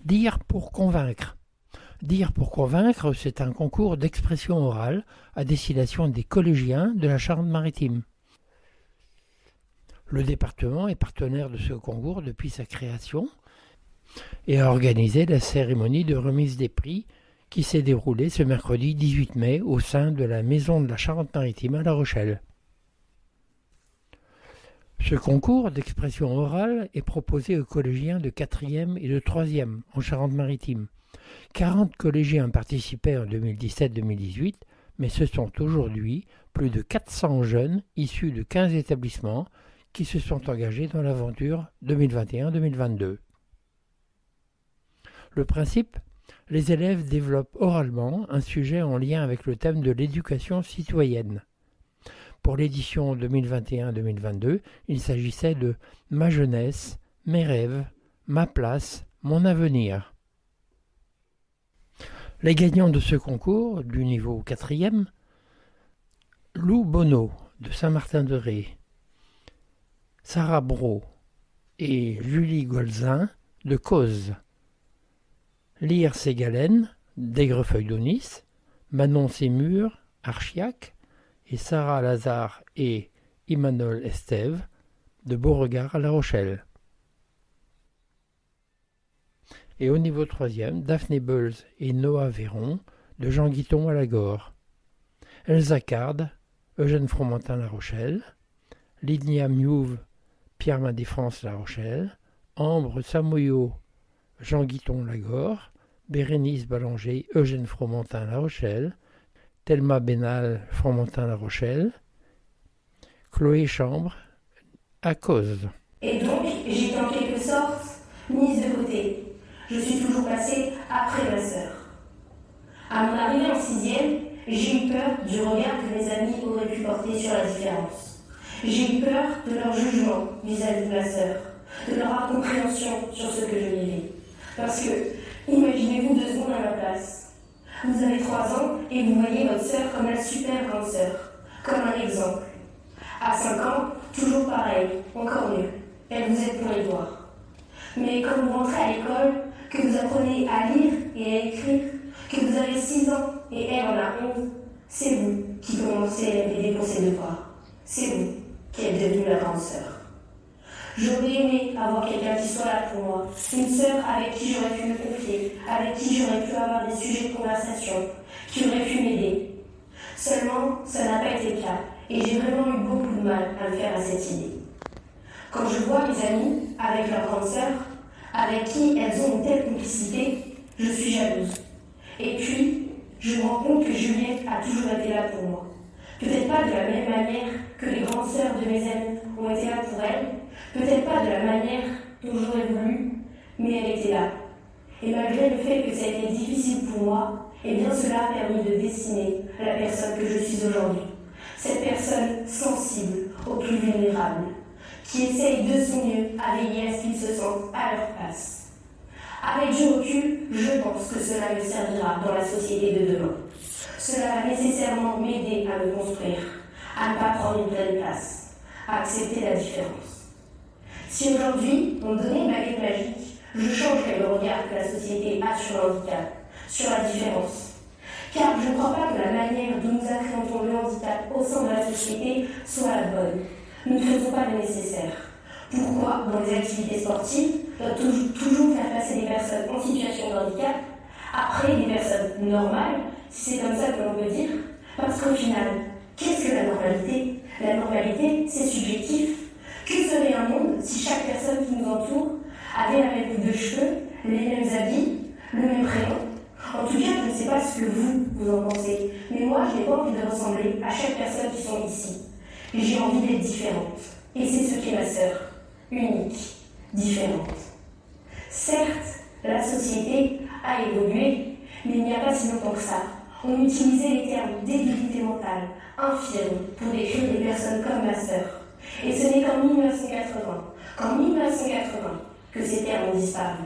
Dire pour convaincre. Dire pour convaincre, c'est un concours d'expression orale à destination des collégiens de la Charente-Maritime. Le département est partenaire de ce concours depuis sa création et a organisé la cérémonie de remise des prix qui s'est déroulée ce mercredi 18 mai au sein de la Maison de la Charente-Maritime à La Rochelle. Ce concours d'expression orale est proposé aux collégiens de 4e et de 3e en Charente-Maritime. 40 collégiens participaient en 2017-2018, mais ce sont aujourd'hui plus de 400 jeunes issus de 15 établissements qui se sont engagés dans l'aventure 2021-2022. Le principe, les élèves développent oralement un sujet en lien avec le thème de l'éducation citoyenne. Pour l'édition 2021-2022, il s'agissait de « Ma jeunesse, mes rêves, ma place, mon avenir ». Les gagnants de ce concours, du niveau 4e, Lou Bonneau de Saint-Martin-de-Ré, Sarah Brault et Julie Golzin de Cauze, Lyre Ségalen d'Aigrefeuille-d'Aunis, Manon Sémur, Archiac, et Sarah Lazare et Imanol Estève de Beauregard à La Rochelle. Et au niveau 3e, Daphné Beuls et Noah Véron de Jean Guiton à Lagore, Elsa Card, Eugène Fromentin La Rochelle, Lydia Miouve, Pierre Mendès France La Rochelle, Ambre Samoyo, Jean Guiton Lagore, Bérénice Ballanger, Eugène Fromentin La Rochelle, Thelma Bénal, Fromentin-La Rochelle, Chloé Chambre, à Cauze. Et donc, j'étais en quelque sorte mise de côté. Je suis toujours passée après ma sœur. À mon arrivée en 6e, j'ai eu peur du regard que mes amis auraient pu porter sur la différence. J'ai eu peur de leur jugement vis-à-vis de ma sœur, de leur incompréhension sur ce que je vivais. Parce que, imaginez-vous 2 secondes à ma place. Vous avez 3 ans et vous voyez votre sœur comme la super grande sœur, comme un exemple. À 5 ans, toujours pareil, encore mieux. Elle vous aide pour les devoirs. Mais quand vous rentrez à l'école, que vous apprenez à lire et à écrire, que vous avez 6 ans et elle en a 11, c'est vous qui commencez à l'aider pour ses devoirs. C'est vous qui êtes devenue la grande sœur. J'aurais aimé avoir quelqu'un qui soit là pour moi, une sœur avec qui j'aurais pu me confier, avec qui j'aurais pu avoir des sujets de conversation, qui aurait pu m'aider. Seulement, ça n'a pas été le cas, et j'ai vraiment eu beaucoup de mal à me faire à cette idée. Quand je vois mes amis avec leur grande sœur, avec qui elles ont une telle complicité, je suis jalouse. Et puis, je me rends compte que Juliette a toujours été là pour moi. Peut-être pas de la même manière que les grandes sœurs de mes amis ont été là pour elle, peut-être pas de la manière dont j'aurais voulu, mais elle était là. Et malgré le fait que ça a été difficile pour moi, eh bien cela a permis de dessiner la personne que je suis aujourd'hui. Cette personne sensible aux plus vulnérables, qui essaye de son mieux à veiller à ce qu'ils se sentent à leur place. Avec du recul, je pense que cela me servira dans la société de demain. Cela va nécessairement m'aider à me construire, à ne pas prendre une pleine place, à accepter la différence. Si aujourd'hui, on me donnait une baguette magique, je changerais le regard que la société a sur le handicap, sur la différence. Car je ne crois pas que la manière dont nous appréhendons le handicap au sein de la société soit la bonne. Nous ne faisons pas le nécessaire. Pourquoi, dans les activités sportives, doit toujours faire passer des personnes en situation de handicap après des personnes normales, si c'est comme ça que l'on peut dire? Parce qu'au final, qu'est-ce que la normalité? La normalité, c'est subjectif. Que serait un monde si chaque personne qui nous entoure avait la même coupe de cheveux, les mêmes habits, le même prénom? En tout cas, je ne sais pas ce que vous en pensez, mais moi, je n'ai pas envie de ressembler à chaque personne qui sont ici. J'ai envie d'être différente. Et c'est ce qu'est ma sœur. Unique, différente. Certes, la société a évolué, mais il n'y a pas si longtemps que ça. On utilisait les termes débilité mentale, infirme, pour décrire des personnes comme ma sœur. Et ce n'est qu'en 1980, que ces termes ont disparu.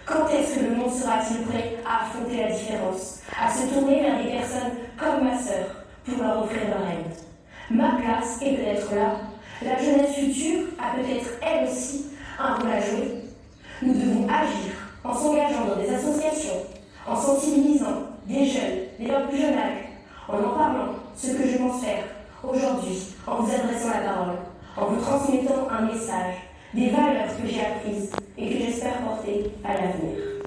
Quand est-ce que le monde sera-t-il prêt à affronter la différence, à se tourner vers des personnes comme ma sœur pour leur offrir leur aide? Ma place est peut-être là. La jeunesse future a peut-être elle aussi un rôle à jouer. Nous devons agir en s'engageant en sensibilisant des jeunes, dès leur plus jeune âge, en parlant ce que je pense faire aujourd'hui, en vous adressant la parole, en vous transmettant un message, des valeurs que j'ai apprises et que j'espère porter à l'avenir.